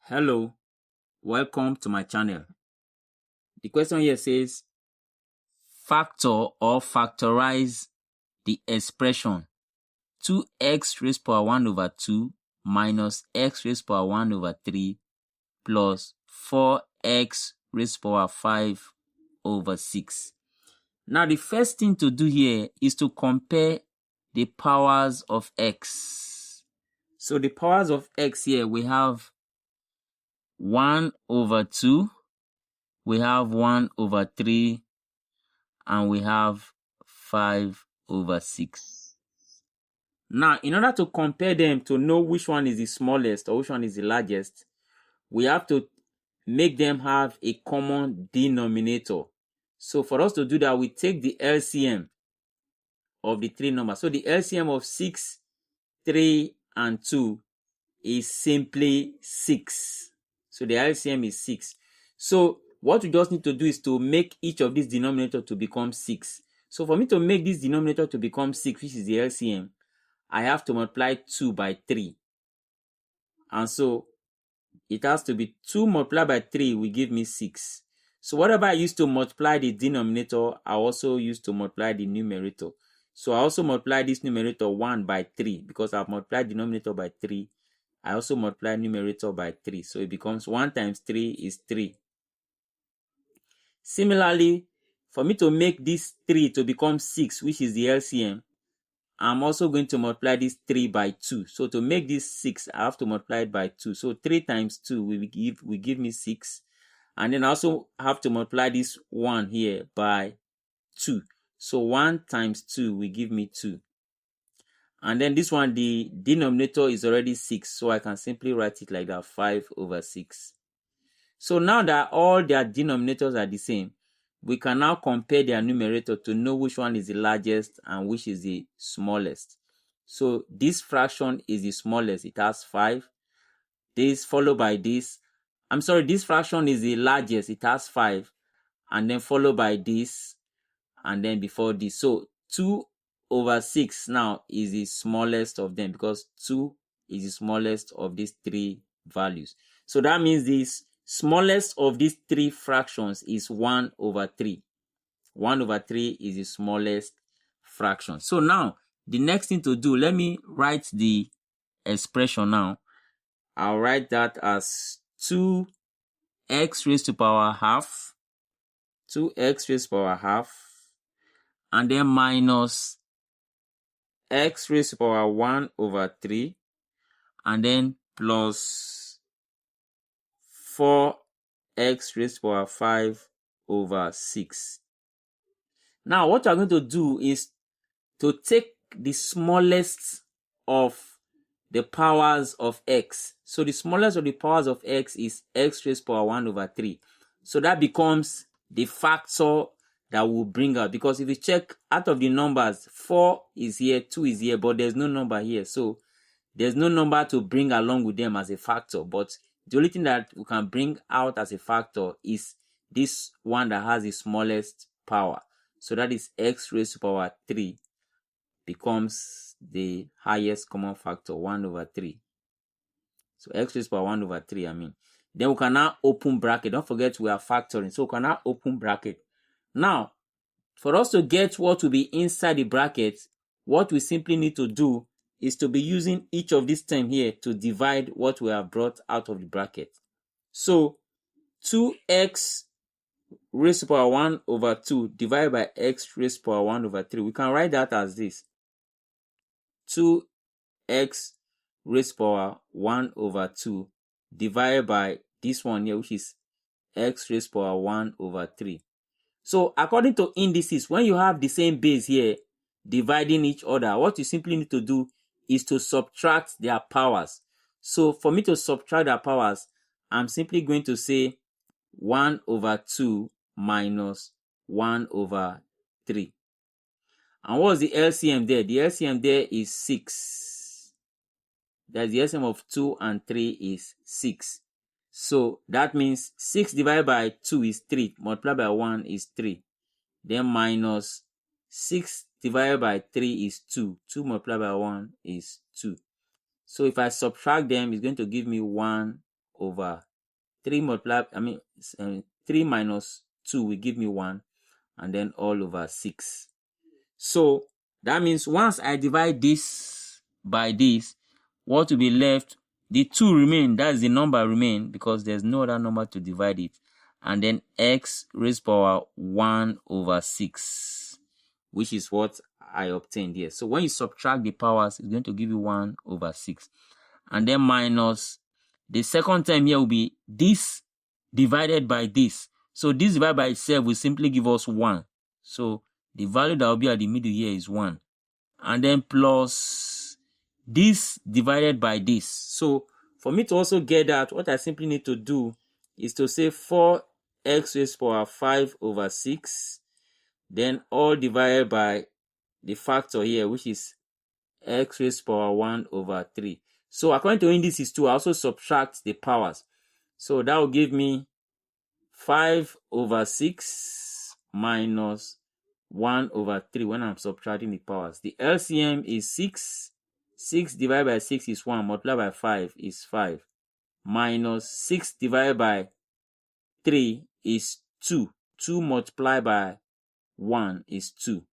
Hello, welcome to my channel. The question here says, factor or factorize the expression 2x raised power 1 over 2 minus x raised power 1 over 3 plus 4x raised power 5 over 6. Now, the first thing to do here is to compare the powers of x. So the powers of x here, we have 1 over 2, we have 1 over 3, and we have 5 over 6. Now, in order to compare them to know which one is the smallest or which one is the largest, we have to make them have a common denominator. So for us to do that, we take the LCM of the three numbers. So the LCM of 6, 3, and 2 is simply 6. So the LCM is 6. So what we just need to do is to make each of these denominator to become 6. So for me to make this denominator to become 6, which is the LCM, I have to multiply 2 by 3. And so it has to be 2 multiplied by 3 will give me 6. So whatever I use to multiply the denominator, I also use to multiply the numerator. So I also multiply this numerator 1 by 3 because I've multiplied denominator by 3. I also multiply numerator by 3. So it becomes 1 times 3 is 3. Similarly, for me to make this 3 to become 6, which is the LCM, I'm also going to multiply this 3 by 2. So to make this 6, I have to multiply it by 2. So 3 times 2 will give me 6. And then I also have to multiply this 1 here by 2. So 1 times 2 will give me 2. And then this one, the denominator is already 6. So I can simply write it like that, 5 over 6. So now that all their denominators are the same, we can now compare their numerator to know which one is the largest and which is the smallest. So this fraction is the smallest. It has 5. This followed by this. This fraction is the largest. It has 5. And then followed by this. And then before this. So 2 over 6 now is the smallest of them because 2 is the smallest of these 3 values. So that means this smallest of these 3 fractions is 1 over 3. 1 over 3 is the smallest fraction. So now, the next thing to do, let me write the expression now. I'll write that as 2x raised to power half, 2x raised to power half, and then minus x raised to power 1 over 3, and then plus 4x raised to power 5 over 6. Now, what we're going to do is to take the smallest of the powers of x. So the smallest of the powers of x is x raised to power 1 over 3. So that becomes the factor that will bring out. Because if you check out of the numbers, 4 is here, 2 is here, but there's no number here. So there's no number to bring along with them as a factor. But the only thing that we can bring out as a factor is this one that has the smallest power. So that is x raised to power 3 becomes the highest common factor, 1 over 3. So x raised to power 1 over 3, Then we can now open bracket. Don't forget we are factoring. So we can now open bracket. Now, for us to get what will be inside the bracket, what we simply need to do is to be using each of these terms here to divide what we have brought out of the bracket. So 2x raised to power 1 over 2 divided by x raised to power 1 over 3. We can write that as this. 2x raised to power 1 over 2 divided by this one here, which is x raised to power 1 over 3. So according to indices, when you have the same base here dividing each other, what you simply need to do is to subtract their powers. So for me to subtract their powers, I'm simply going to say 1 over 2 minus 1 over 3. And what's the LCM there? The LCM there is 6. That's the LCM of 2 and 3 is 6. So that means 6 divided by 2 is 3. Multiplied by 1 is 3. Then minus 6 divided by 3 is 2. 2 multiplied by 1 is 2. So if I subtract them, it's going to give me 1 over 3 multiplied, 3 minus 2 will give me 1, and then all over 6. So that means once I divide this by this, what will be left? The 2 remain, that's the number remain, because there's no other number to divide it. And then x raised power 1 over 6, which is what I obtained here. So when you subtract the powers, it's going to give you 1 over 6. And then minus the second term here will be this divided by this. So this divided by itself will simply give us 1. So the value that will be at the middle here is 1. And then plus this divided by this. So for me to also get that, what I simply need to do is to say 4x raised power 5 over 6. Then all divided by the factor here, which is x raised power 1 over 3. So according to indices 2, I also subtract the powers. So that will give me 5 over 6 minus 1 over 3 when I'm subtracting the powers. The LCM is 6. 6 divided by 6 is 1. Multiplied by 5 is 5. Minus 6 divided by 3 is 2. 2 multiplied by 1 is 2.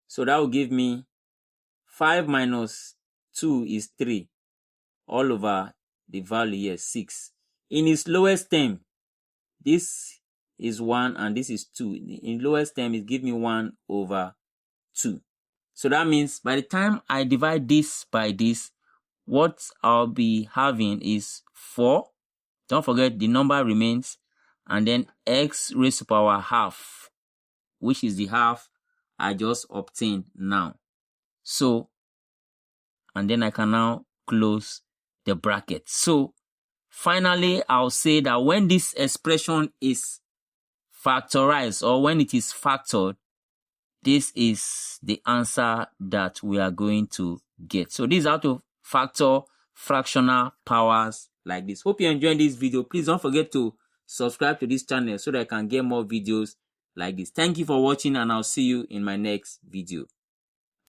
So that will give me 5 minus 2 is 3. All over the value here, 6. In its lowest term, this is 1 and this is 2. In lowest term, it gives me 1 over 2. So that means by the time I divide this by this, what I'll be having is 4. Don't forget the number remains. And then x raised to power half, which is the half I just obtained now. So, and then I can now close the bracket. So, finally, I'll say that when this expression is factorized or when it is factored, this is the answer that we are going to get. So this is how to factor fractional powers like this. Hope you enjoyed this video. Please don't forget to subscribe to this channel so that I can get more videos like this. Thank you for watching, and I'll see you in my next video.